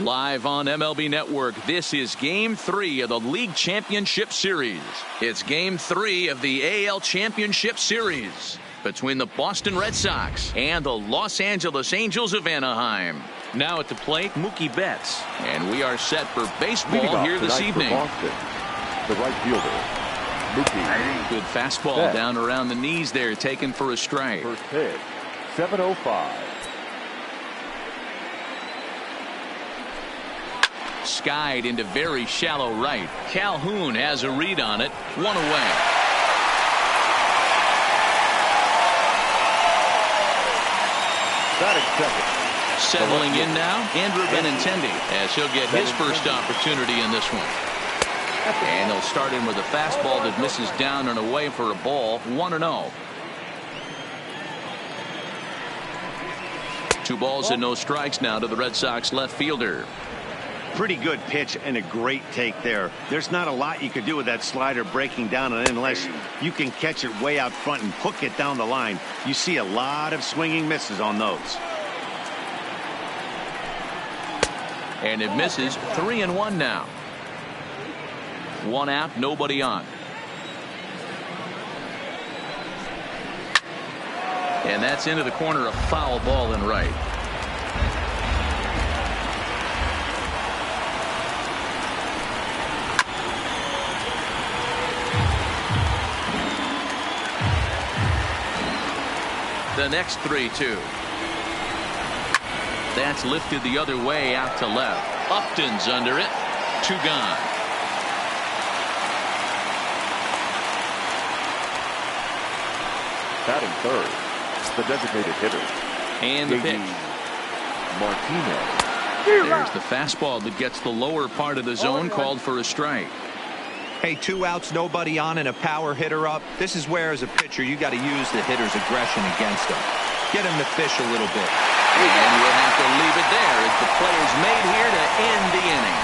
Live on MLB Network, this is Game 3 of the League Championship Series. It's Game 3 of the AL Championship Series between the Boston Red Sox and the Los Angeles Angels of Anaheim. Now at the plate, Mookie Betts. And we are set for baseball here this evening. Boston, the right fielder, Mookie. Good fastball Betts. Down around the knees there, taken for a strike. First pitch, 7:05. Skied into very shallow right. Calhoun has a read on it. One away. Batting second. Settling in now, Andrew Benintendi, as he'll get his first opportunity in this one. And he'll start in with a fastball that misses down and away for a ball. 1-0. 2 balls and no strikes now to the Red Sox left fielder. Pretty good pitch and a great take there. There's not a lot you could do with that slider breaking down unless you can catch it way out front and hook it down the line. You see a lot of swinging misses on those. And it misses. 3-1 now. 1 out, nobody on. And that's into the corner, a foul ball in right. The next 3-2. That's lifted the other way out to left. Upton's under it. 2 gone. Batting third, the designated hitter. And the pitch. Martinez. There's the fastball that gets the lower part of the zone, called for a strike. Hey, 2 outs, nobody on, and a power hitter up. This is where, as a pitcher, you got to use the hitter's aggression against him. Get him to fish a little bit. And we'll have to leave it there as the play's made here to end the inning.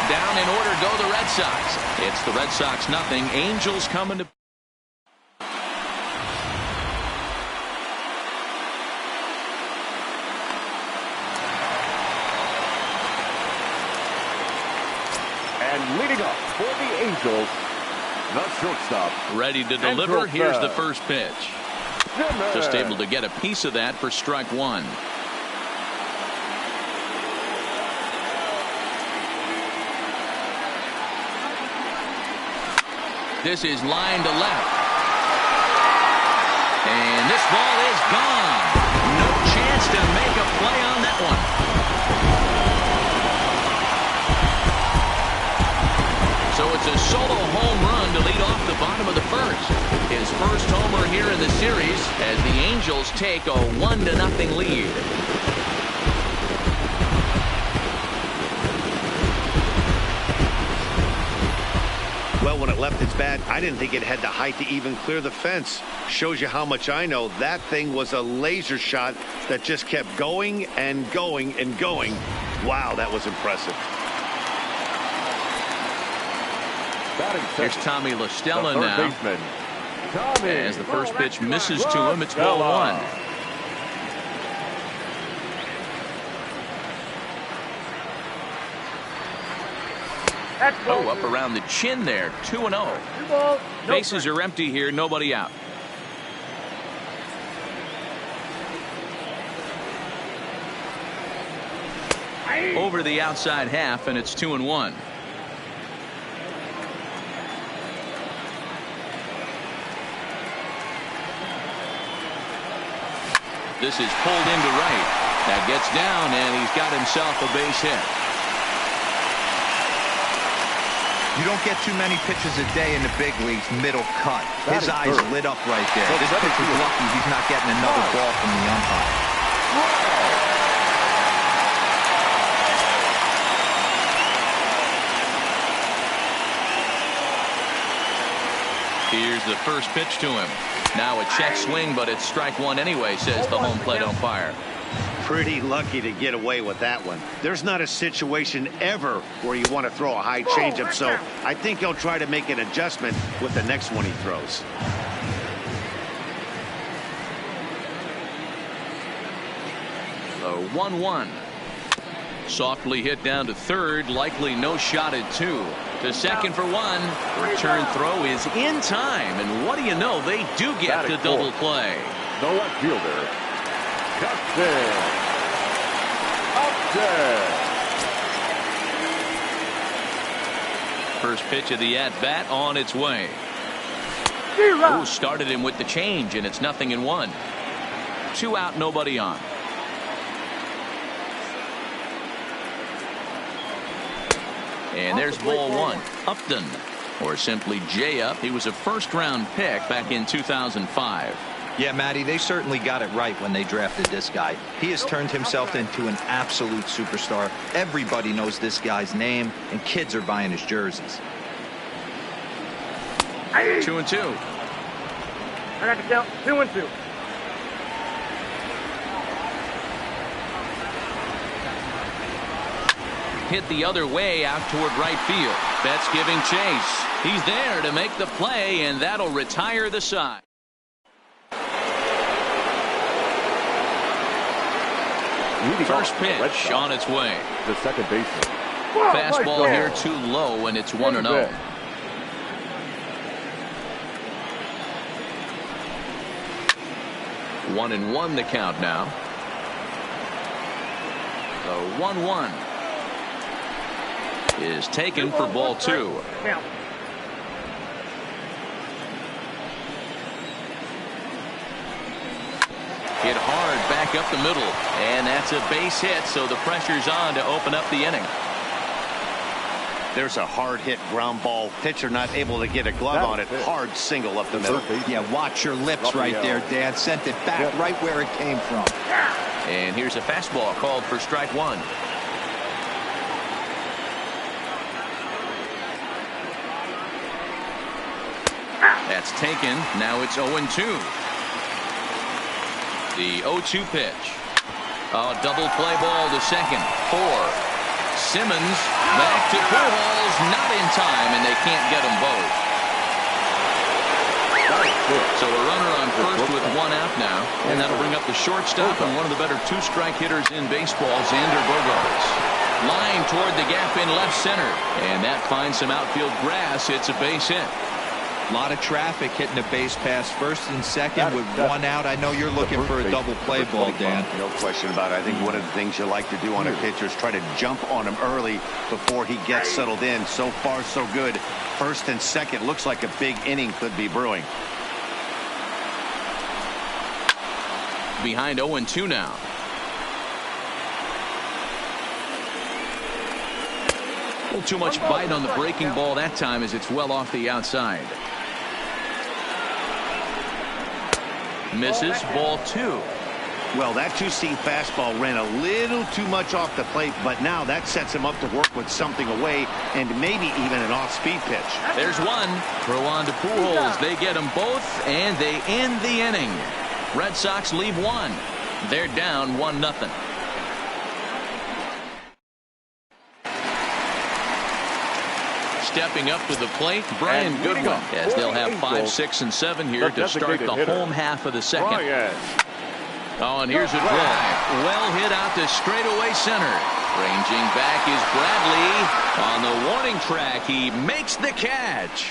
Down in order go the Red Sox. It's the Red Sox nothing. Angels coming to. And leading up for the Angels, the shortstop. Ready to deliver. Andrew Here's the Betts. first pitch. Just able to get a piece of that for strike 1. This is line to left. And this ball is gone. No chance to make a play on that one. So it's a solo home run to lead off the bottom of the first. His first homer here in the series as the Angels take a 1-0 lead. Well, when it left its bat, I didn't think it had the height to even clear the fence. Shows you how much I know. That thing was a laser shot that just kept going and going and going. Wow, that was impressive. Here's Tommy La Stella the third now. baseman, Tommy As the first pitch misses to him, it's ball 1. Oh, up around the chin there. 2-0. Bases are empty here. Nobody out. Over the outside half, and it's 2-1. This is pulled into right. That gets down, and he's got himself a base hit. You don't get too many pitches a day in the big leagues, middle cut. His eyes lit up right there. This pitcher's lucky he's not getting another ball from the umpire. Here's the first pitch to him. Now a check swing, but it's strike 1 anyway, says the home plate umpire. Pretty lucky to get away with that one. There's not a situation ever where you want to throw a high changeup, so I think he'll try to make an adjustment with the next one he throws. So 1-1. Softly hit down to third, likely no shot at two. To second for one. Return throw is in time, and what do you know, they do get the double play. The left fielder, Justin Upton. First pitch of the at-bat on its way. Who started him with the change, and it's 0-1. 2 out, nobody on. And there's ball one. Upton, or simply J-Up. He was a first-round pick back in 2005. Yeah, Matty, they certainly got it right when they drafted this guy. He has turned himself into an absolute superstar. Everybody knows this guy's name, and kids are buying his jerseys. 2-2. I got to count 2-2. Hit the other way out toward right field. Betts giving chase. He's there to make the play, and that'll retire the side. First pitch on its way. The second baseman. Fastball here too low, and it's 1-0. One and one the count now. The 1-1 is taken for ball two. Hit hard back up the middle, and that's a base hit, so the pressure's on to open up the inning. There's a hard hit ground ball. Pitcher not able to get a glove on it. Hard single up the middle. Yeah, watch your lips right there, Dan. Sent it back right where it came from. And here's a fastball called for strike one. That's taken. Now it's 0-2. The 0-2 pitch. A double play ball to second. 4. Simmons back to Pujols, not in time, and they can't get them both. So a runner on first with 1 out now, and that'll bring up the shortstop and one of the better two-strike hitters in baseball, Xander Bogaerts. Line toward the gap in left center, and that finds some outfield grass. It's a base hit. A lot of traffic hitting the base pass first and second with 1 out. I know you're looking for a double play ball, Dan. No question about it. I think one of the things you like to do on a pitcher is try to jump on him early before he gets settled in. So far, so good. First and second looks like a big inning could be brewing. Behind 0-2 now. A little too much bite on the breaking ball that time as it's well off the outside. Misses, ball 2. Well, that two-seam fastball ran a little too much off the plate, but now that sets him up to work with something away and maybe even an off-speed pitch. There's one. Throw on to Pujols. They get them both, and they end the inning. Red Sox leave 1. They're down 1-0. Stepping up to the plate, Brian Goodwin, as they'll have 5, 6, and 7 here to start the home half of the second. Oh, and here's a drive. Well hit out to straightaway center. Ranging back is Bradley. On the warning track, he makes the catch.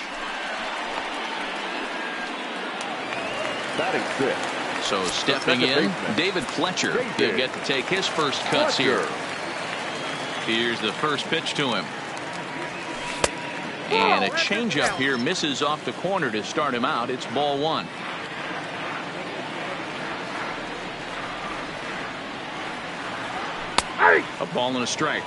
Batting fifth. So stepping in, David Fletcher. He'll get to take his first cuts here. Here's the first pitch to him. And a changeup here misses off the corner to start him out. It's ball 1. A ball and a strike.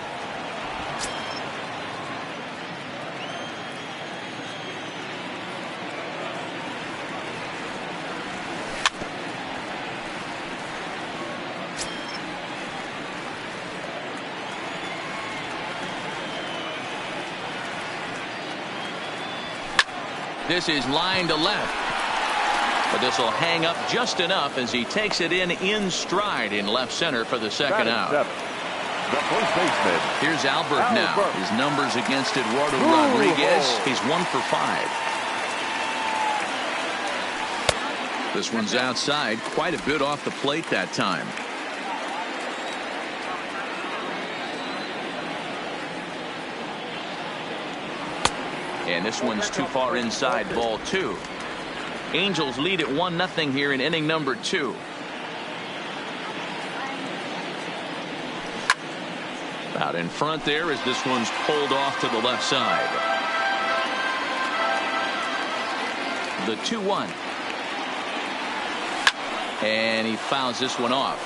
This is line to left. But this will hang up just enough as he takes it in stride in left center for the second out. The first baseman. Here's Albert now. His numbers against Eduardo Rodriguez. He's 1 for 5. This one's outside. Quite a bit off the plate that time. And this one's too far inside, ball 2. Angels lead at 1-0 here in inning number 2. Out in front there as this one's pulled off to the left side. The 2-1. And he fouls this one off.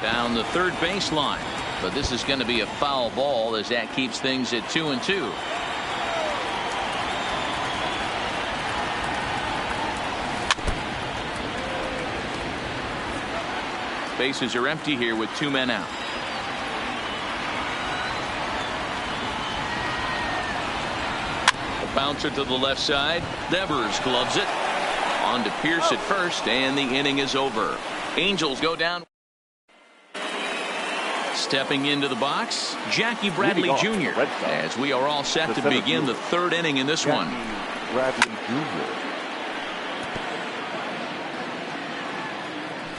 Down the third baseline. But this is going to be a foul ball as that keeps things at 2-2. Bases are empty here with 2 men out. A bouncer to the left side. Devers gloves it. On to Pierce at first, and the inning is over. Angels go down. Stepping into the box, Jackie Bradley Jr. As we are all set to begin the third inning in this one. Bradley Jr.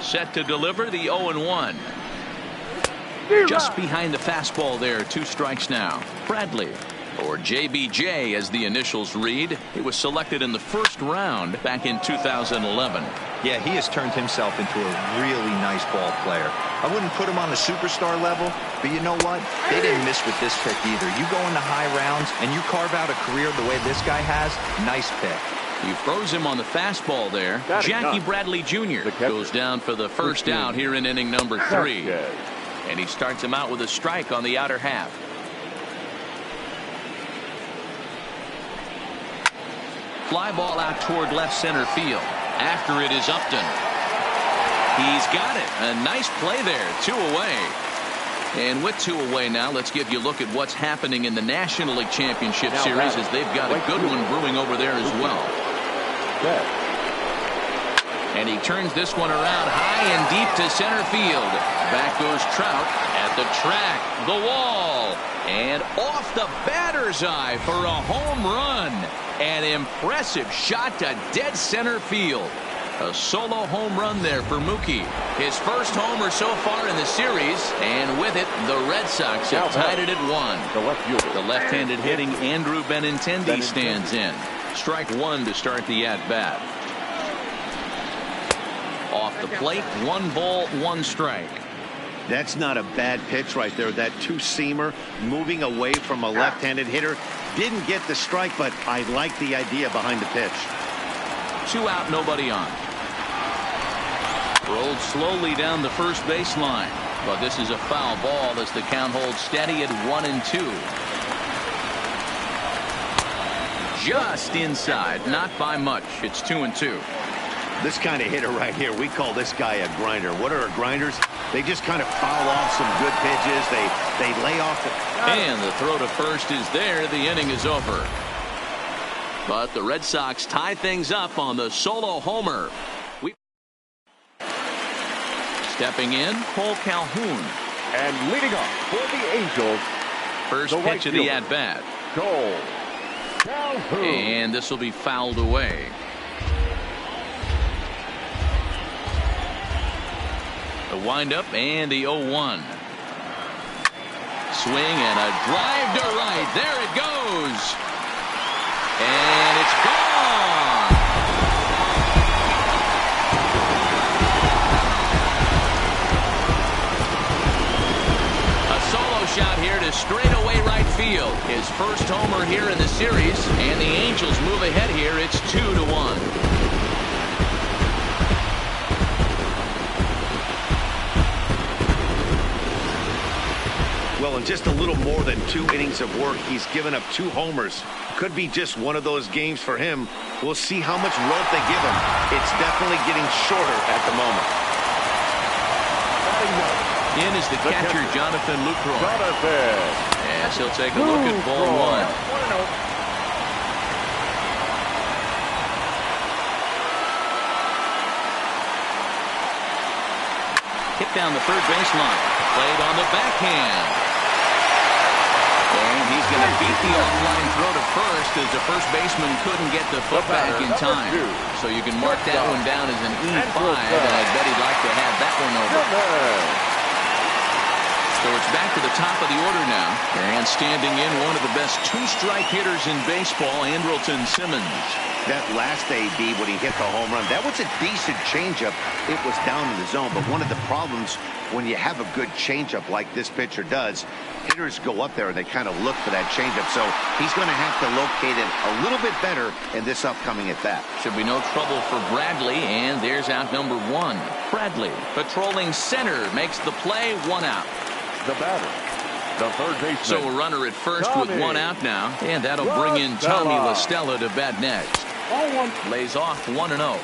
Set to deliver the 0-1. Just behind the fastball there. 2 strikes now. Bradley, or JBJ as the initials read. He was selected in the first round back in 2011. Yeah, he has turned himself into a really nice ball player. I wouldn't put him on the superstar level, but you know what? They didn't miss with this pick either. You go into high rounds and you carve out a career the way this guy has. Nice pick. He throws him on the fastball there. Jackie Bradley Jr. goes down for the first out here in inning number 3. And he starts him out with a strike on the outer half. Fly ball out toward left center field. After it is Upton. He's got it. A nice play there. 2 away. And with 2 away now, let's give you a look at what's happening in the National League Championship Series as they've got a good one brewing over there as well. And he turns this one around high and deep to center field. Back goes Trout at the track, the wall, and off the batter's eye for a home run. An impressive shot to dead center field. A solo home run there for Mookie. His first homer so far in the series, and with it, the Red Sox have tied it at 1. The left-handed hitting Andrew Benintendi stands in. Strike 1 to start the at-bat. Off the plate, 1 ball, 1 strike. That's not a bad pitch right there. That 2-seamer moving away from a left-handed hitter. Didn't get the strike, but I like the idea behind the pitch. 2 out, nobody on. Rolled slowly down the first baseline, but this is a foul ball as the count holds steady at 1-2. Just inside, not by much. It's 2-2. This kind of hitter right here, we call this guy a grinder. What are grinders? They just kind of foul off some good pitches. They lay off the... And the throw to first is there. The inning is over. But the Red Sox tie things up on the solo homer. Stepping in, Cole Calhoun. And leading off for the Angels, first pitch of the at-bat. Cole Calhoun. And this will be fouled away. The windup and the 0-1. Swing and a drive to right. There it goes. And it's gone. A solo shot here to straightaway right field. His first homer here in the series, and the Angels move ahead here. It's 2-1. Well, in just a little more than 2 innings of work, he's given up 2 homers. Could be just one of those games for him. We'll see how much rope they give him. It's definitely getting shorter at the moment. In is the catcher, Jonathan Lucroy. As he'll take a look at ball 1. Hit down the third baseline. Played on the backhand. And he's going to beat the offline throw to first as the first baseman couldn't get the foot back in time. So you can mark that one down as an E5, and I bet he'd like to have that one over. So it's back to the top of the order now. And standing in, one of the best two-strike hitters in baseball, Andrelton Simmons. That last AB when he hit the home run, that was a decent changeup. It was down in the zone, but one of the problems when you have a good changeup like this pitcher does, hitters go up there and they kind of look for that changeup. So he's going to have to locate it a little bit better in this upcoming at bat. Should be no trouble for Bradley, and there's out number one. Bradley patrolling center makes the play, one out. The batter, the third baseman. So a runner at first with one out now, and that'll bring in Tommy La Stella to bat next. Lays off 1-0.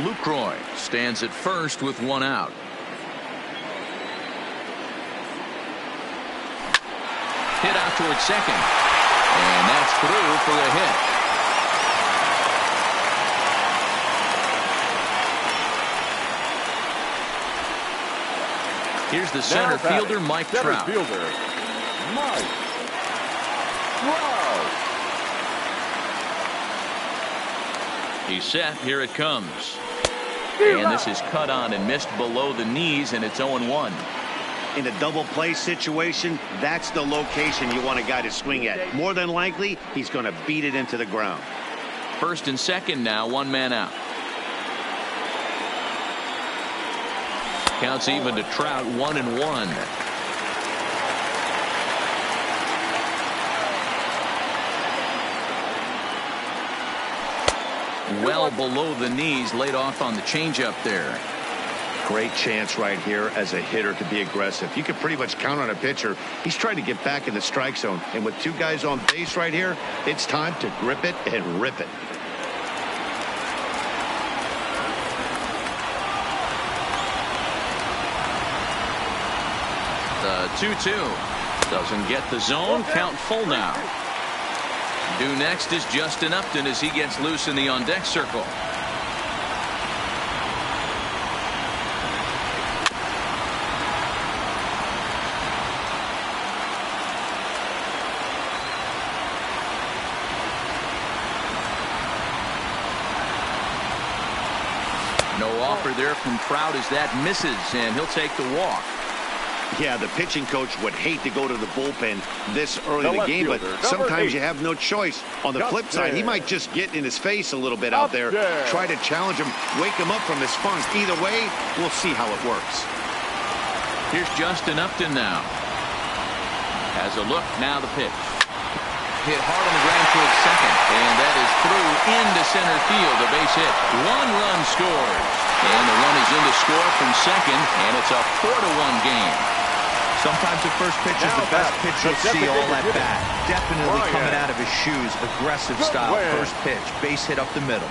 Lucroy stands at first with one out. Hit out towards second. And that's through for a hit. Here's the center fielder, Mike Trout. He's set. Here it comes. And this is cut on and missed below the knees, and it's 0-1. In a double play situation, that's the location you want a guy to swing at. More than likely, he's going to beat it into the ground. First and second now, one man out. Counts even to Trout, 1-1. Well below the knees, laid off on the changeup there. Great chance right here as a hitter to be aggressive. You can pretty much count on a pitcher. He's trying to get back in the strike zone. And with two guys on base right here, it's time to grip it and rip it. The 2-2 doesn't get the zone. Count full now. Due next is Justin Upton as he gets loose in the on-deck circle. No offer there from Trout as that misses, and he'll take the walk. Yeah, the pitching coach would hate to go to the bullpen this early in the game, but sometimes you have no choice. On the flip side, he might just get in his face a little bit out there, try to challenge him, wake him up from his funk. Either way, we'll see how it works. Here's Justin Upton now. Has a look, now the pitch. Hit hard on the ground towards second, and that is through into center field, a base hit. One run scores, and the run is in to score from second, and it's a 4-1 game. Sometimes the first pitch is the best pitch you'll see all at bat. Definitely coming out of his shoes, aggressive style. First pitch, base hit up the middle.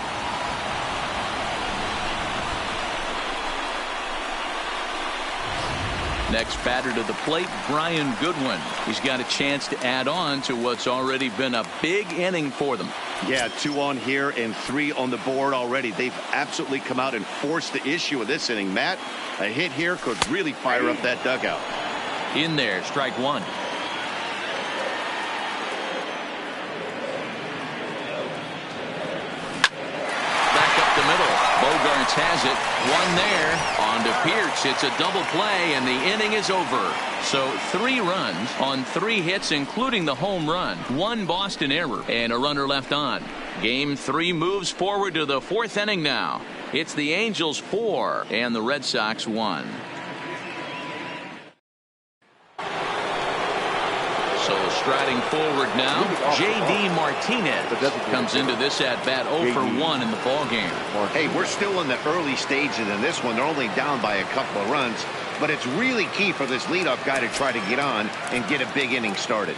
Next batter to the plate, Brian Goodwin. He's got a chance to add on to what's already been a big inning for them. Yeah, 2 on here and 3 on the board already. They've absolutely come out and forced the issue of this inning. Matt, a hit here could really fire up that dugout. In there, strike one. Bogaerts has it. One there. On to Pearce. It's a double play, and the inning is over. So 3 runs on 3 hits, including the home run. 1 Boston error, and a runner left on. Game 3 moves forward to the 4th inning now. It's the Angels 4 and the Red Sox 1. So striding forward now, J.D. Martinez comes into this at-bat 0 for 1 in the ballgame. Hey, we're still in the early stages in this one. They're only down by a couple of runs, but it's really key for this leadoff guy to try to get on and get a big inning started.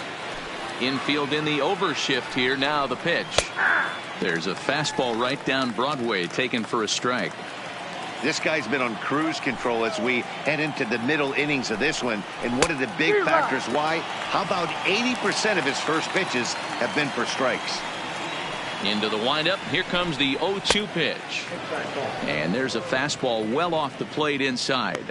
Infield in the overshift here. Now the pitch. There's a fastball right down Broadway, taken for a strike. This guy's been on cruise control as we head into the middle innings of this one. And one of the big factors why, how about 80% of his first pitches have been for strikes? Into the windup. Here comes the 0-2 pitch. And there's a fastball well off the plate inside.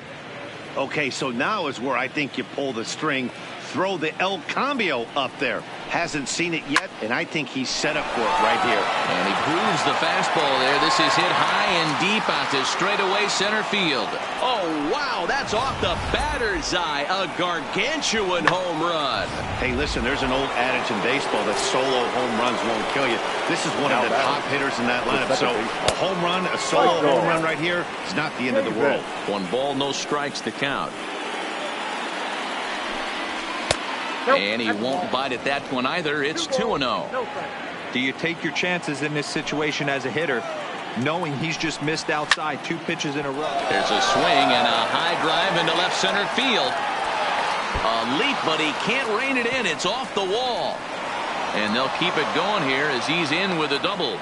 Okay, so now is where I think you pull the string. Throw the El Cambio up there. Hasn't seen it yet, and I think he's set up for it right here. And he grooves the fastball there. This is hit high and deep out to straightaway center field. Oh, wow, that's off the batter's eye. A gargantuan home run. Hey, listen, there's an old adage in baseball that solo home runs won't kill you. This is one of the top hitters in that lineup. So a home run, a solo home run right here is not the end of the world. 1 ball, no strikes to count. And he won't bite at that one either. It's 2-0. Do you take your chances in this situation as a hitter, knowing he's just missed outside 2 pitches in a row? There's a swing and a high drive into left center field. A leap, but he can't rein it in. It's off the wall. And they'll keep it going here as he's in with a double.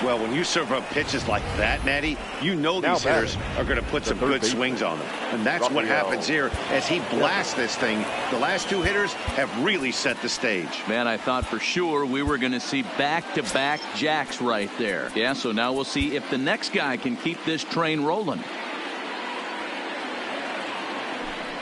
Well, when you serve up pitches like that, Natty, you know these hitters are going to put some good swings on them. And that's what happens here as he blasts this thing. The last 2 hitters have really set the stage. Man, I thought for sure we were going to see back-to-back jacks right there. Yeah, so now we'll see if the next guy can keep this train rolling.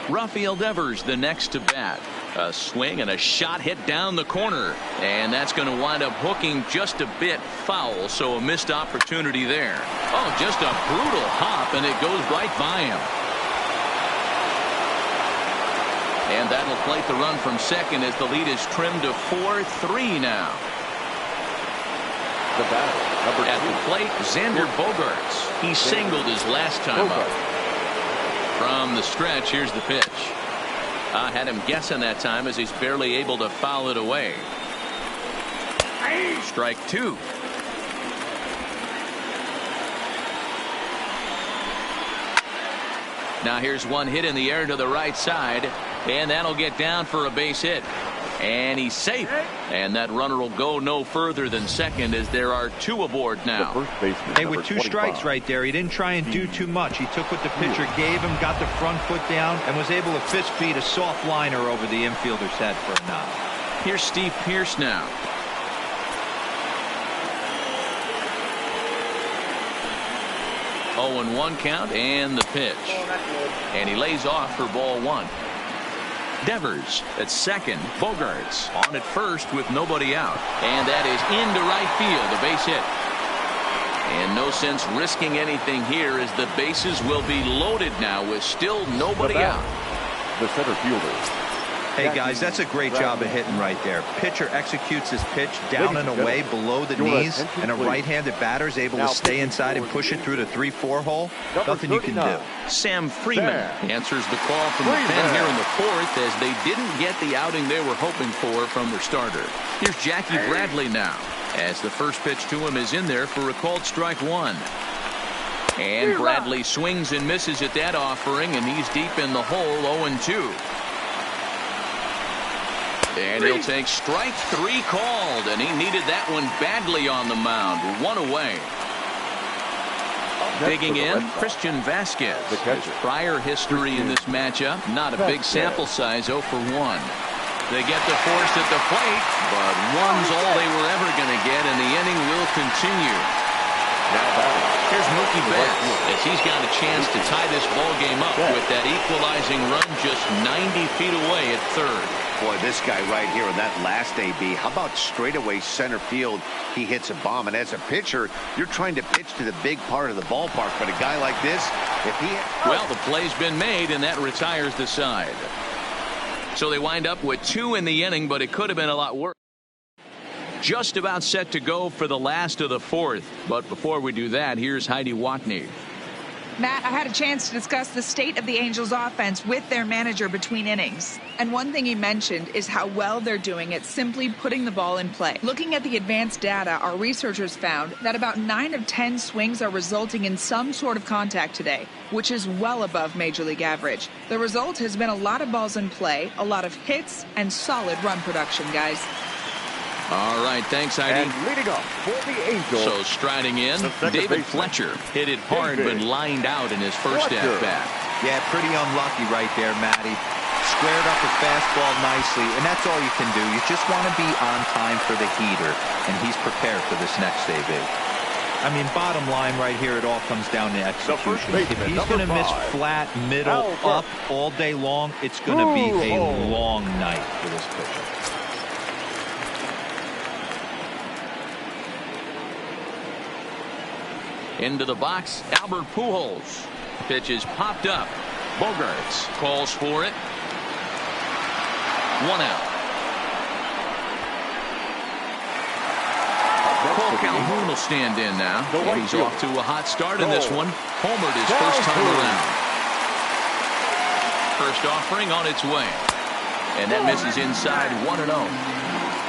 Rafael Devers the next to bat. A swing and a shot hit down the corner, and that's going to wind up hooking just a bit foul, so a missed opportunity there. Oh, just a brutal hop, and it goes right by him. And that'll plate the run from second as the lead is trimmed to 4-3 now. The batter, number 2. At the plate, Xander Bogaerts. He singled his last time up. From the stretch, here's the pitch. I had him guessing that time as he's barely able to foul it away. Strike 2. Now here's one hit in the air to the right side, and that'll get down for a base hit. And he's safe. And that runner will go no further than second as there are 2 aboard now. Hey, with 2 strikes right there, he didn't try and do too much. He took what the pitcher gave him, got the front foot down, and was able to fist feed a soft liner over the infielder's head for a nod. Here's Steve Pearce now. Oh, and 1 count and the pitch. And he lays off for ball 1. Devers at second. Bogaerts on at first with nobody out. And that is into right field, a base hit. And no sense risking anything here as the bases will be loaded now with still nobody out. The center fielder. Hey guys, that's a great job of hitting right there. Pitcher executes his pitch down and away below the knees, and a right-handed batter is able to stay inside and push it through the 3-4 hole. Nothing you can do. Sam Freeman answers the call from the pen here in the 4th as they didn't get the outing they were hoping for from their starter. Here's Jackie Bradley now as the first pitch to him is in there for a called strike 1. And Bradley swings and misses at that offering, and he's deep in the hole, 0-2. And he'll take strike 3 called, and he needed that one badly on the mound. 1 away. Digging in, Christian Vasquez. His prior history in this matchup, not a big sample size, 0 for 1. They get the force at the plate, but 1's all they were ever going to get, and the inning will continue. Here's Mookie Betts as he's got a chance to tie this ball game up with that equalizing run just 90 feet away at third. Boy, this guy right here in that last AB, how about straightaway center field? He hits a bomb, and as a pitcher, you're trying to pitch to the big part of the ballpark, but a guy like this, if he... Well, the play's been made, and that retires the side. So they wind up with 2 in the inning, but it could have been a lot worse. Just about set to go for the last of the 4th. But before we do that, here's Heidi Watney. Matt, I had a chance to discuss the state of the Angels offense with their manager between innings. And one thing he mentioned is how well they're doing at simply putting the ball in play. Looking at the advanced data, our researchers found that about 9 of 10 swings are resulting in some sort of contact today, which is well above Major League average. The result has been a lot of balls in play, a lot of hits, and solid run production, guys. All right, thanks, Heidi. And leading off for the Angels. So striding in, David Fletcher hit it hard but lined out in his first at-bat. Yeah, pretty unlucky right there, Matty. squared up a fastball nicely, and that's all you can do. You just want to be on time for the heater, and he's prepared for this next AB. I mean, bottom line right here, it all comes down to execution. If he's going to miss flat, middle, up all day long, it's going to be a long night for this pitcher. Into the box, Albert Pujols. Pitch is popped up. Bogaerts calls for it. 1 out. Cole Calhoun will stand in now. He's off to a hot start in this one. Homered his first time around. First offering on its way. And that misses inside 1-0.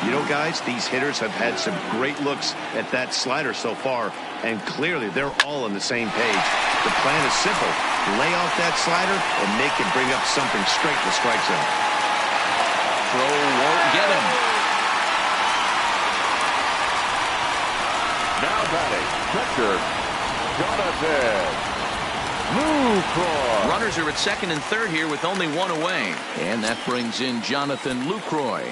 You know, guys, these hitters have had some great looks at that slider so far, and clearly they're all on the same page. The plan is simple. Lay off that slider, and they can bring up something straight in the strike zone. Throw won't get him. Now batting, catcher, Jonathan Lucroy. Runners are at second and third here with only one away. And that brings in Jonathan Lucroy.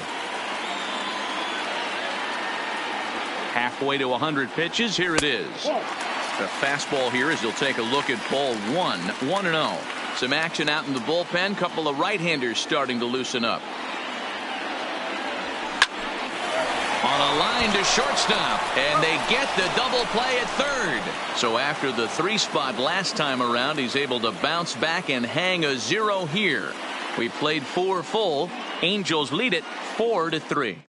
Halfway to 100 pitches. Here it is. The fastball here as he'll take a look at ball 1. 1-0. Some action out in the bullpen. Couple of right-handers starting to loosen up. On a line to shortstop, and they get the double play at third. So after the 3 spot last time around, he's able to bounce back and hang a 0 here. We played 4 full. Angels lead it 4-3.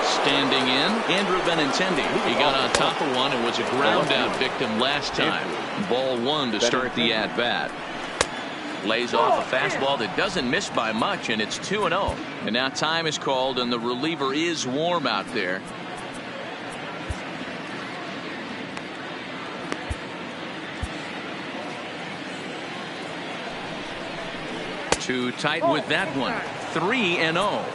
Standing in, Andrew Benintendi. He got on top of one and was a ground out victim last time. Ball 1 to start the at-bat. Lays off a fastball that doesn't miss by much, and it's 2-0. And now time is called, and the reliever is warm out there. Too tight with that one. 3-0.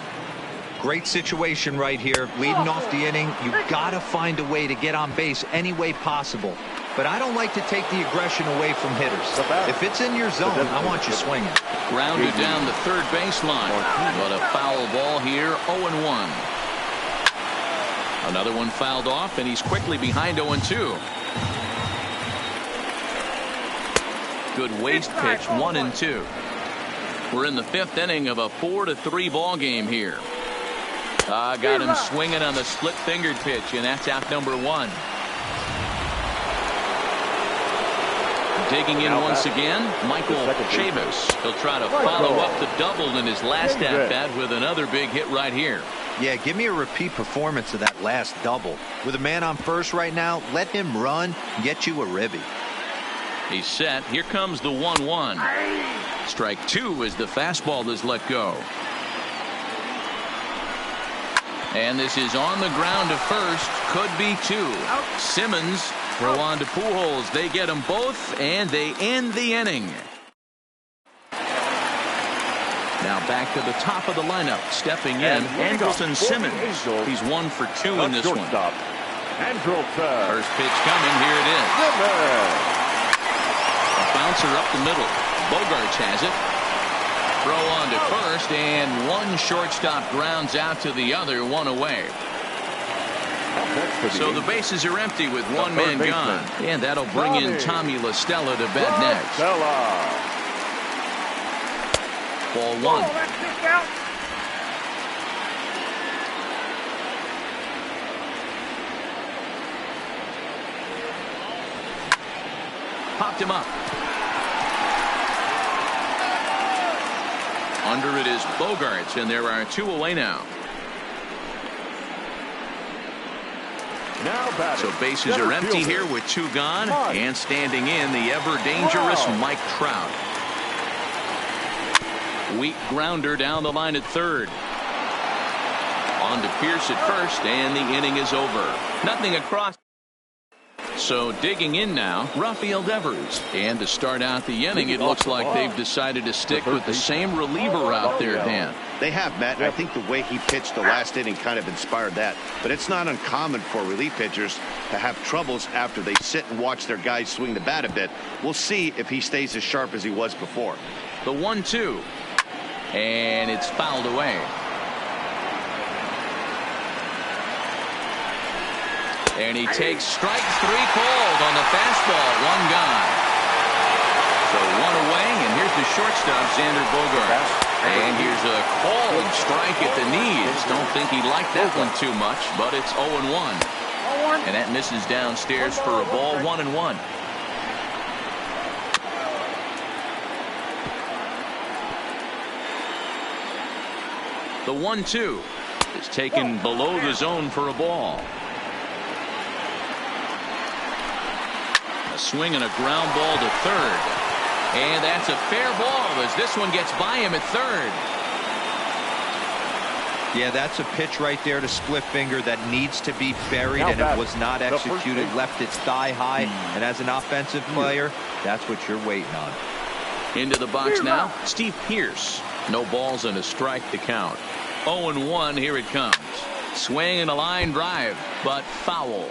Great situation right here. Leading off the inning, you've got to find a way to get on base any way possible. But I don't like to take the aggression away from hitters. If it's in your zone, I want you swinging. Grounded down the third baseline. But a foul ball here, 0-1. Another one fouled off, and he's quickly behind 0-2. Good waste pitch, 1-2. We're in the 5th inning of a 4-3 ball game here. Got him swinging on the split-fingered pitch, and that's out number 1. Digging in once again, Michael Chavis. He'll try to follow up the double in his last at-bat with another big hit right here. Yeah, give me a repeat performance of that last double. With a man on first right now, let him run, get you a ribby. He's set. Here comes the 1-1. Strike 2 as the fastball is let go. And this is on the ground to first. Could be 2. Simmons throw on to Pujols. They get them both, and they end the inning. Now back to the top of the lineup. Stepping in, Andrelton Simmons. He's 1 for 2 in this one. First pitch coming. Here it is. A bouncer up the middle. Bogaerts has it. Throw on to first, and one shortstop grounds out to the other, 1 away. So the bases are empty with one man gone. And that'll bring in Tommy La Stella to bat next. Ball 1. Popped him up. Under it is Bogaerts, and there are 2 away now. So bases are empty here with 2 gone, and standing in the ever-dangerous Mike Trout. Weak grounder down the line at third. On to Pierce at first, and the inning is over. Nothing across. So digging in now, Rafael Devers. And to start out the inning, it looks like they've decided to stick with the same reliever out there, Dan. They have, Matt. I think the way he pitched the last inning kind of inspired that. But it's not uncommon for relief pitchers to have troubles after they sit and watch their guys swing the bat a bit. We'll see if he stays as sharp as he was before. The 1-2. And it's fouled away. And he takes strike 3 called on the fastball. 1 gone. So 1 away, and here's the shortstop, Xander Bogaerts. And here's a called strike at the knees. Don't think he liked that one too much, but it's 0-1. And that misses downstairs for a ball. 1-1. The 1-2 is taken below the zone for a ball. A swing and a ground ball to third. And that's a fair ball as this one gets by him at third. Yeah, that's a pitch right there to split finger that needs to be buried, and it was not executed. Left its thigh high, and as an offensive player, that's what you're waiting on. Into the box now, Steve Pearce. No balls and a strike to count. 0-1, here it comes. Swing and a line drive, but foul.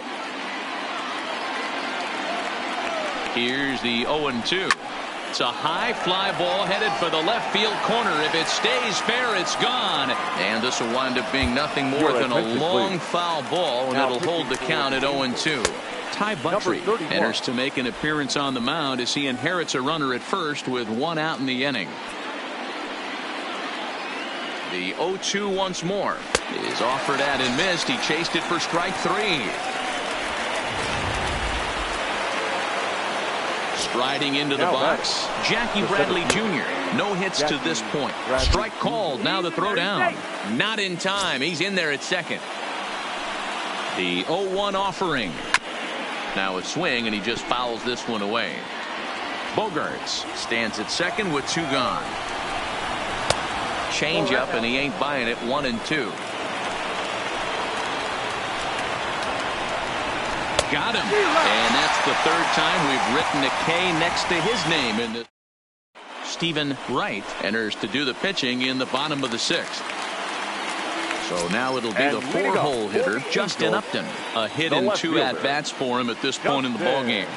Here's the 0-2. It's a high fly ball headed for the left field corner. If it stays fair, it's gone. And this will wind up being nothing more than a long foul ball, and it'll hold the count at 0-2. Ty Buttrey enters to make an appearance on the mound as he inherits a runner at first with 1 out in the inning. The 0-2 once more is offered at and missed. He chased it for strike 3. Striding into the box, Jackie Bradley Jr. No hits to this point. Strike called. Now the throw down. Not in time. He's in there at second. The 0-1 offering. Now a swing, and he just fouls this one away. Bogaerts stands at second with 2 gone. Change up, and he ain't buying it. 1-2. Got him. And that's the 3rd time we've written a K next to his name in the. Stephen Wright enters to do the pitching in the bottom of the 6th. So now it'll be the 4-hole hitter, Justin Upton. A hit in 2 at-bats for him at this point in the ballgame.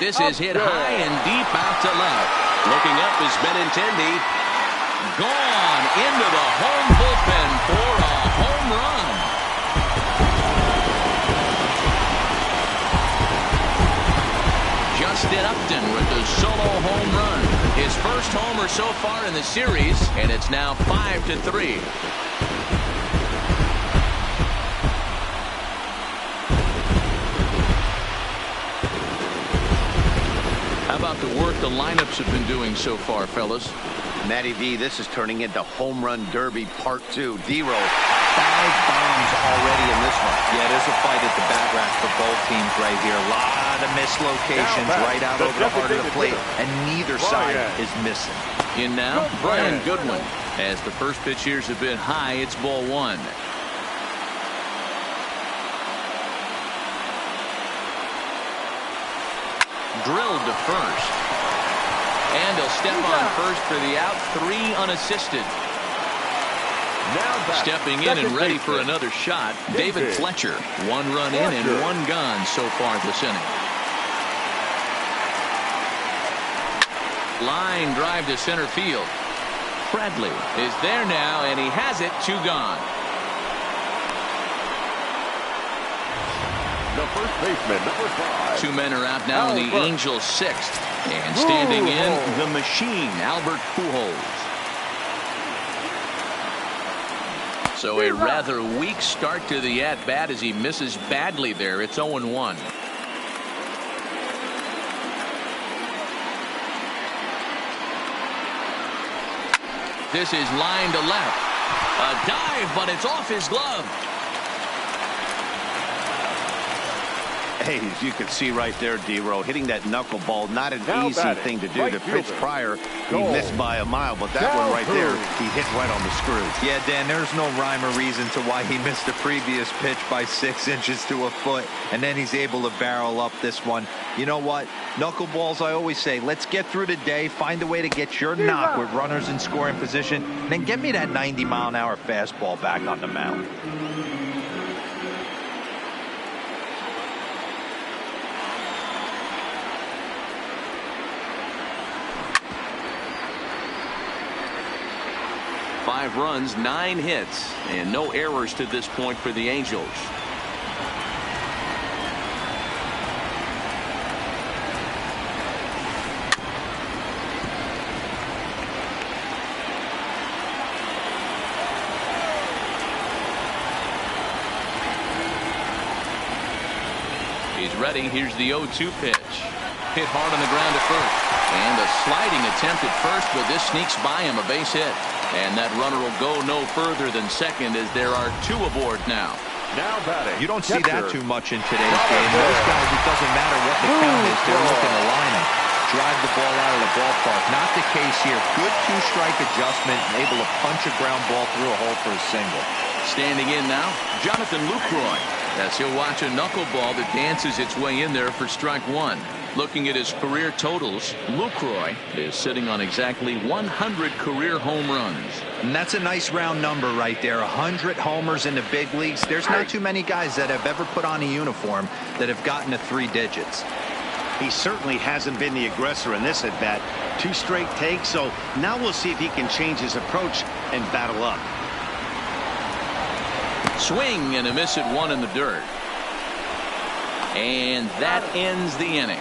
This is hit high and deep out to left. Looking up is Benintendi. Gone into the home bullpen for a home run. Justin Upton with the solo home run. His first homer so far in the series, and it's now 5-3. How about the work the lineups have been doing so far, fellas? Matty V, this is turning into Home Run Derby Part 2. D-Roll, 5 bombs already in this one. Yeah, there's a fight at the bat rack for both teams right here. A lot of mislocations right out over the heart of the plate, and neither side is missing. In now, Brian Goodwin. As the first pitch here's a bit high, it's ball 1. Drilled to first. And he'll step on first for the out. 3 unassisted. Now stepping in and ready for another shot, David Fletcher. 1 run in and 1 gone so far this inning. Line drive to center field. Bradley is there now, and he has it. 2 gone. The first baseman, number 5. 2 men are out now in the Angels' 6th. And standing in, the machine, Albert Pujols. So a rather weak start to the at-bat as he misses badly there. It's 0-1. This is line to left. A dive, but it's off his glove. Hey, as you can see right there, D-Row, hitting that knuckleball, not an easy thing to do. The pitch prior, he missed by a mile, but that one right there, he hit right on the screws. Yeah, Dan, there's no rhyme or reason to why he missed the previous pitch by 6 inches to a foot, and then he's able to barrel up this one. You know what? Knuckleballs, I always say, let's get through the day, find a way to get your knock with runners in scoring position, and then get me that 90-mile-an-hour fastball back on the mound. Five runs, 9 hits, and no errors to this point for the Angels. He's ready. Here's the 0-2 pitch. Hit hard on the ground to first. And a sliding attempt at first, but this sneaks by him, a base hit. And that runner will go no further than second as there are 2 aboard now. Now batting. You don't see that too much in today's game. Most guys, it doesn't matter what the count is, they're looking to line him. Drive the ball out of the ballpark. Not the case here. Good 2-strike adjustment, able to punch a ground ball through a hole for a single. Standing in now, Jonathan Lucroy, as he'll watch a knuckleball that dances its way in there for strike 1. Looking at his career totals, Lucroy is sitting on exactly 100 career home runs. And that's a nice round number right there. 100 homers in the big leagues. There's not too many guys that have ever put on a uniform that have gotten to 3 digits. He certainly hasn't been the aggressor in this at-bat. 2 straight takes, so now we'll see if he can change his approach and battle up. Swing and a miss at 1 in the dirt. And that ends the inning.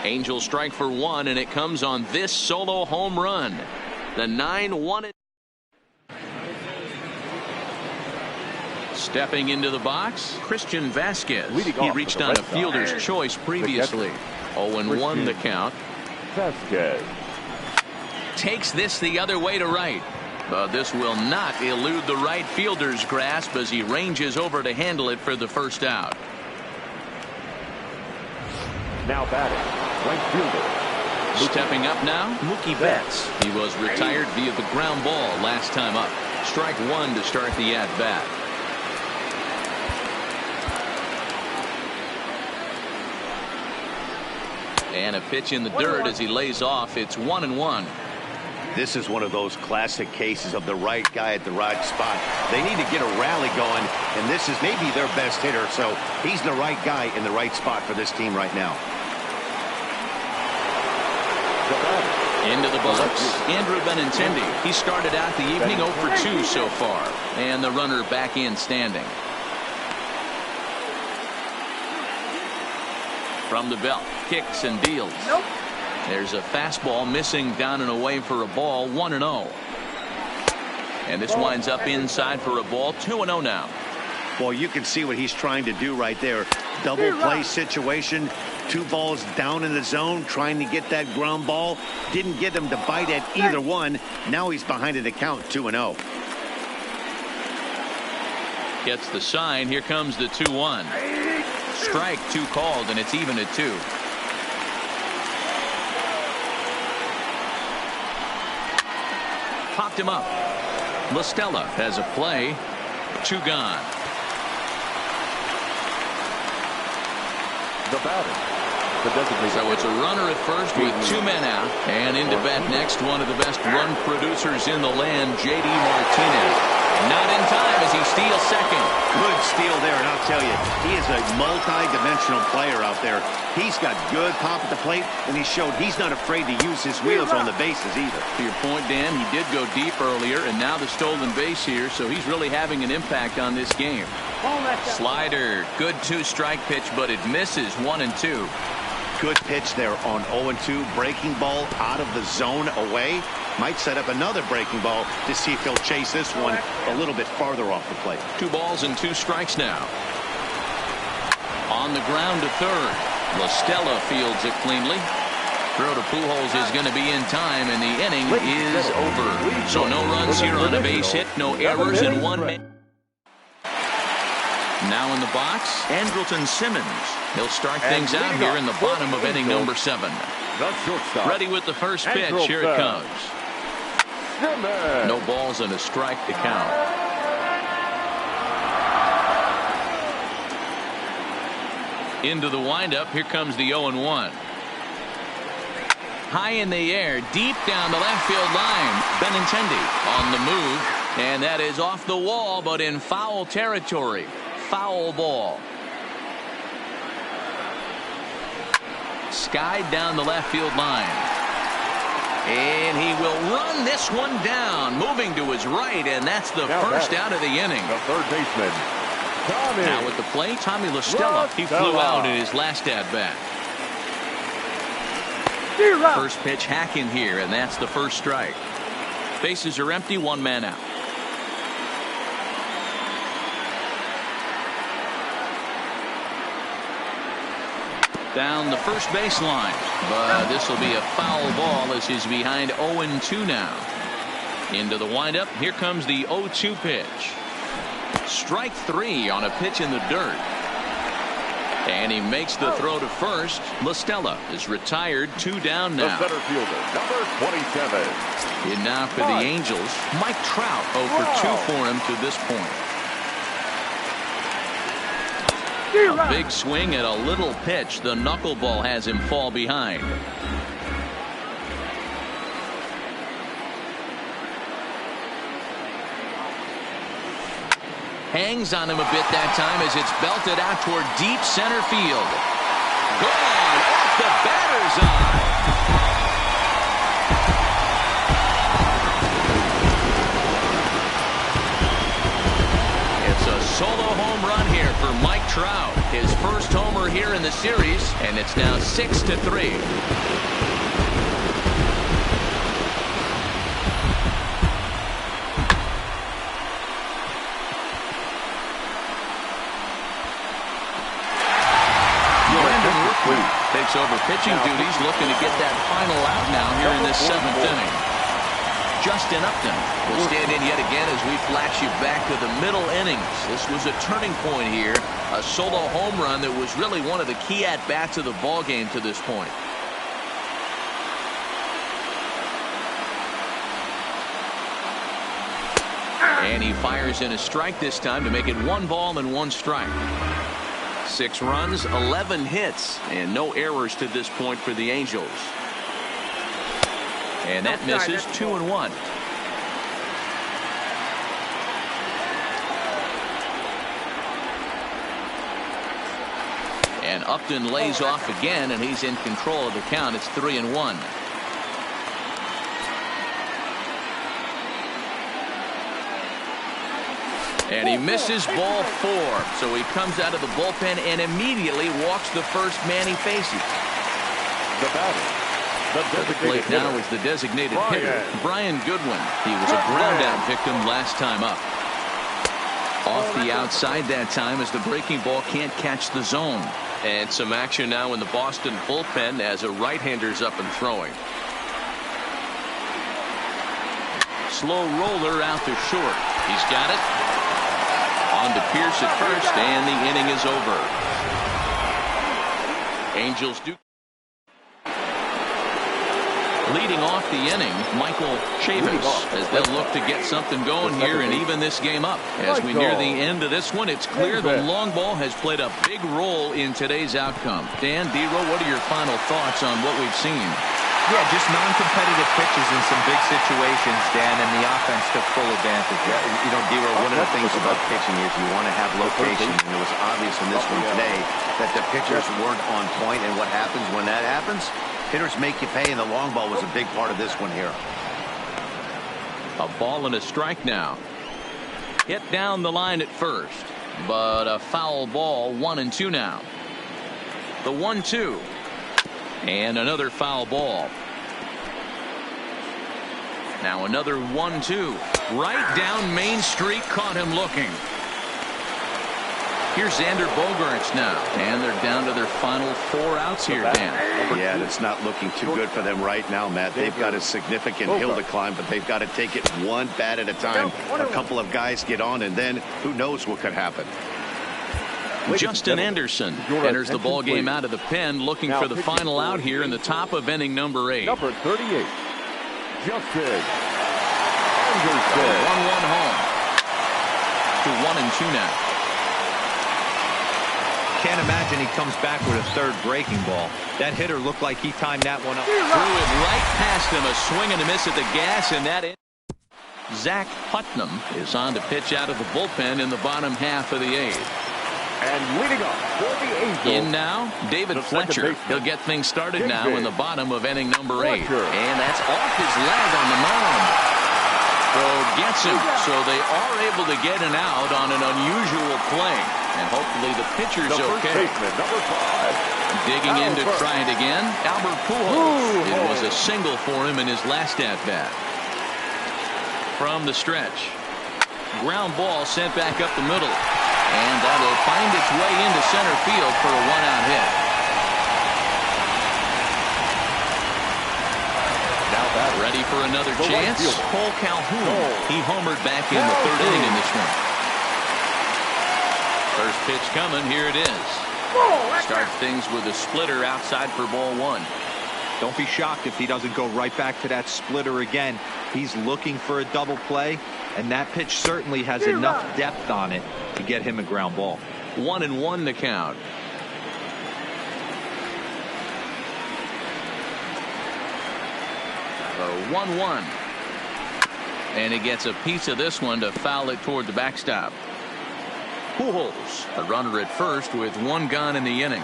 Angels strike for 1, and it comes on this solo home run. The 9-1. Stepping into the box, Christian Vasquez. He reached on a fielder's choice previously. 0-1 the count. Vasquez takes this the other way to right. But this will not elude the right fielder's grasp as he ranges over to handle it for the first out. now batting, right fielder. Stepping up now, Mookie Betts. He was retired via the ground ball last time up. Strike 1 to start the at-bat. And a pitch in the dirt as he lays off. It's 1-1. This is one of those classic cases of the right guy at the right spot. They need to get a rally going, and this is maybe their best hitter, so he's the right guy in the right spot for this team right now. Into the box, Andrew Benintendi. He started out the evening 0 for 2 so far, and the runner back in standing. From the belt, kicks and deals. Nope. There's a fastball missing down and away for a ball, 1-0. And this winds up inside for a ball, 2-0 now. Well, you can see what he's trying to do right there. Double play situation. 2 balls down in the zone, trying to get that ground ball. Didn't get him to bite at either one. Now he's behind an account, 2-0. Gets the sign. Here comes the 2-1. Strike 2 called, and it's even at 2. Popped him up. La Stella has a play. 2 gone. The batter. So it's a runner at first with 2 men out, and into bat next, one of the best run producers in the land, J.D. Martinez. Not in time as he steals second. Good steal there, and I'll tell you, he is a multi-dimensional player out there. He's got good pop at the plate, and he showed he's not afraid to use his wheels on the bases either. To your point, Dan, he did go deep earlier, and now the stolen base here, so he's really having an impact on this game. Slider, good 2-strike pitch, but it misses 1-2. Good pitch there on 0-2. Breaking ball out of the zone away. Might set up another breaking ball to see if he'll chase this one a little bit farther off the plate. 2 balls and 2 strikes now. On the ground to third. La Stella fields it cleanly. Throw to Pujols is going to be in time, and the inning is over. So no runs here on a base hit, no errors, and 1 man. Now in the box, Andrelton Simmons. He'll start things out here in the bottom of inning number 7. The shortstop. Ready with the first pitch. Here it comes. Simmons. No balls and a strike to count. Into the windup. Here comes the 0-1. High in the air, deep down the left field line. Benintendi on the move, and that is off the wall, but in foul territory. Foul ball. Skied down the left field line. And he will run this one down, moving to his right, and that's the first out of the inning. The third baseman, Tommy. Now at the plate, Tommy La Stella. He flew out in his last at-bat. First pitch hacking here, and that's the first strike. Bases are empty, 1 man out. Down the first baseline, but this will be a foul ball as he's behind 0-2 now. Into the windup, here comes the 0-2 pitch. Strike 3 on a pitch in the dirt. And he makes the throw to first. La Stella is retired, 2 down now. The center fielder, number 27. In now for the Angels, Mike Trout 0 for 2 for him to this point. A big swing at a little pitch. The knuckleball has him fall behind. Hangs on him a bit that time as it's belted out toward deep center field. Gone off the batter's eye. It's a solo home run here for Mike Trout. His first homer here in the series, and it's now 6-3. Takes over pitching duties, looking to get that final out now here in this 7th inning. Justin Upton will stand in yet again as we flash you back to the middle innings. This was a turning point here, a solo home run that was really one of the key at-bats of the ball game to this point. And he fires in a strike this time to make it 1 ball and 1 strike. 6 runs, 11 hits, and no errors to this point for the Angels. And that misses 2-1. And Upton lays off again, and he's in control of the count. It's 3-1. And he misses ball 4. So he comes out of the bullpen and immediately walks the first man he faces. The batter, the plate now is the designated hitter, Brian Goodwin. He was a ground out victim last time up. Off the outside that time as the breaking ball can't catch the zone. And some action now in the Boston bullpen as a right-hander's up and throwing. Slow roller out to short. He's got it. On to Pierce at first, and the inning is over. Angels do. Leading off the inning, Michael Chavis, as they'll look to get something going here and even this game up. As we near the end of this one, it's clear the long ball has played a big role in today's outcome. Dan, Dero, what are your final thoughts on what we've seen? Yeah, just non-competitive pitches in some big situations, Dan, and the offense took full advantage. You know, Dero, one of the things about pitching is you want to have location, and it was obvious in this one today that the pitchers weren't on point, and what happens when that happens? Hitters make you pay, and the long ball was a big part of this one here. A ball and a strike now. Hit down the line at first, but a foul ball, 1-2 now. The 1-2. And another foul ball. Now another 1-2. Right down Main Street, caught him looking. Here's Xander Bogaerts now. And they're down to their final 4 outs here, Dan. Yeah, it's not looking too good for them right now, Matt. They've got a significant hill to climb, but they've got to take it one bat at a time. A couple of guys get on, and then who knows what could happen. Justin Anderson enters the ball game out of the pen, looking for the final out here in the top of inning number 8. Number 38, Justin Anderson. Anderson. 1-1 home. To 1-2 now. Can't imagine he comes back with a third breaking ball. That hitter looked like he timed that one up. Threw it right past him. A swing and a miss at the gas, and that. Zach Putnam is on to pitch out of the bullpen in the bottom half of the 8th. And leading off for the Angels. In now, David Fletcher. He'll get things started now in the bottom of inning number 8. And that's off his leg on the mound. So gets him. So they are able to get an out on an unusual play. And hopefully the pitcher's okay. Baseman, number 5. Digging in to try it again, Albert Pujols. It was a single for him in his last at-bat. From the stretch. Ground ball sent back up the middle. And that'll find its way into center field for a 1-out hit. Now ready for another chance. Cole Calhoun. He homered back in the 3rd inning in this one. First pitch coming. Here it is. Starts things with a splitter outside for ball 1. Don't be shocked if he doesn't go right back to that splitter again. He's looking for a double play, and that pitch certainly has enough depth on it to get him a ground ball. 1-1 the count. So 1-1. And he gets a piece of this one to foul it toward the backstop. Pujols, a runner at first with 1 gone in the inning.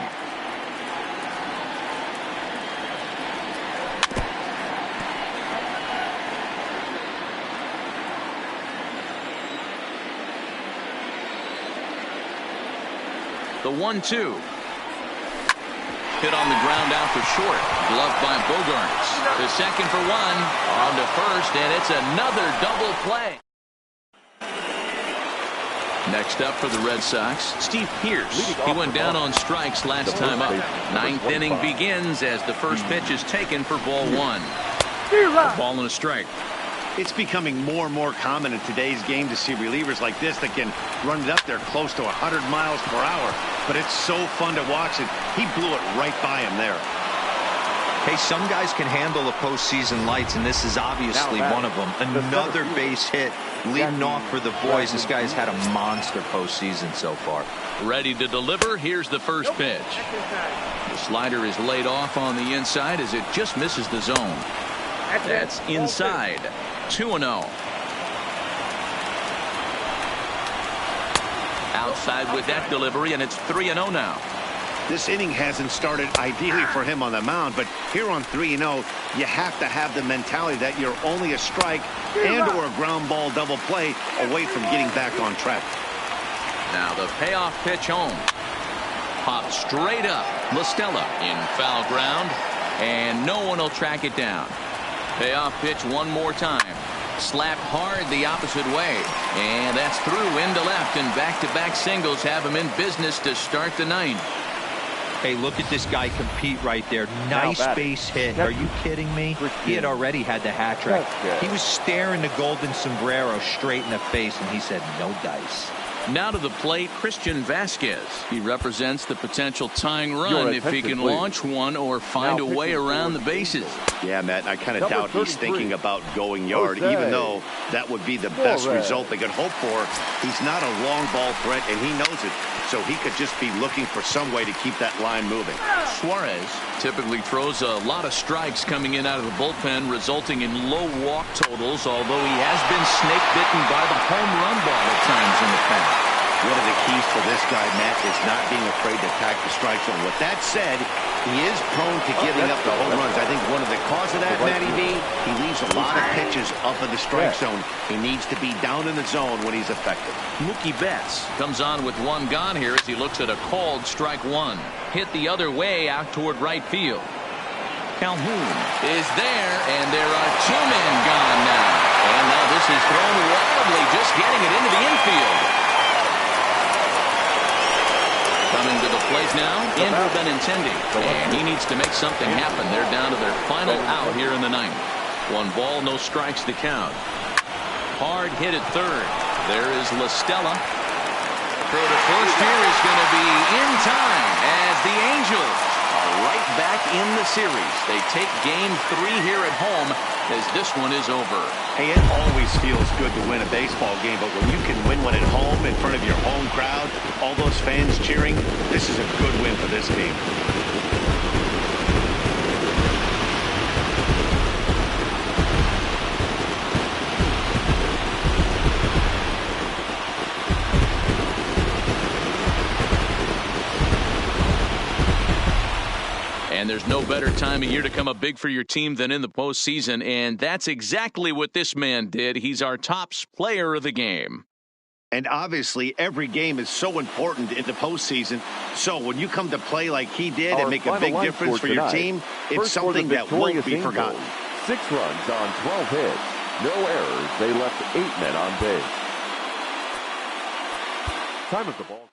The 1-2. Hit on the ground out for short. Gloved by Bogaerts. To second for 1. On to first, and it's another double play. Next up for the Red Sox, Steve Pearce. He went down on strikes last time up. 9th inning begins as the first pitch is taken for ball 1. A ball and a strike. It's becoming more and more common in today's game to see relievers like this that can run it up there close to 100 miles per hour. But it's so fun to watch it. He blew it right by him there. Hey, some guys can handle the postseason lights, and this is obviously one of them. Another base hit leading off for the boys. This guy's had a monster postseason so far. Ready to deliver. Here's the first pitch. The slider is laid off on the inside as it just misses the zone. That's inside. 2-0. Outside with that delivery, and it's 3-0 now. This inning hasn't started ideally for him on the mound, but here on 3-0, you have to have the mentality that you're only a strike and or a ground ball double play away from getting back on track. Now the payoff pitch home. Popped straight up. La Stella in foul ground, and no one will track it down. Payoff pitch one more time. Slapped hard the opposite way, and that's through into left, and back-to-back singles have him in business to start the 9th. Hey, look at this guy compete right there. Nice base hit. Are you kidding me? He had already had the hat trick. He was staring the golden sombrero straight in the face, and he said, no dice. Now to the plate, Christian Vasquez. He represents the potential tying run if he can launch one or find a way around the bases. Yeah, Matt, I kind of doubt he's thinking about going yard, even though that would be the best result they could hope for. He's not a long ball threat, and he knows it. So he could just be looking for some way to keep that line moving. Suarez typically throws a lot of strikes coming in out of the bullpen, resulting in low walk totals, although he has been snake-bitten by the home run ball at times in the past. One of the keys for this guy, Matt, is not being afraid to attack the strike zone. With that said, he is prone to giving up the home runs. I think one of the cause of that, Matty B, he leaves a lot of pitches up in the strike zone. He needs to be down in the zone when he's effective. Mookie Betts comes on with one gone here as he looks at a called strike one. Hit the other way out toward right field. Calhoun is there, and there are two men gone now. And now this is thrown wildly, just getting it into the infield. Coming to the plate now, Andrew Benintendi, and he needs to make something happen. They're down to their final out here in the 9th. One ball, no strikes to count. Hard hit at third. There is La Stella. Throw to first here is going to be in time as the Angels are right back in the series. They take game 3 here at home as this one is over. Hey, it always feels good to win a baseball game, but when you can win one at home in front of your home crowd, all those fans cheering, this is a good win for this team. And there's no better time of year to come up big for your team than in the postseason, and that's exactly what this man did. He's our top player of the game. And obviously, every game is so important in the postseason. So when you come to play like he did and make a big difference for your team, it's something that won't be forgotten. 6 runs on 12 hits. No errors. They left 8 men on base. Time of the ball.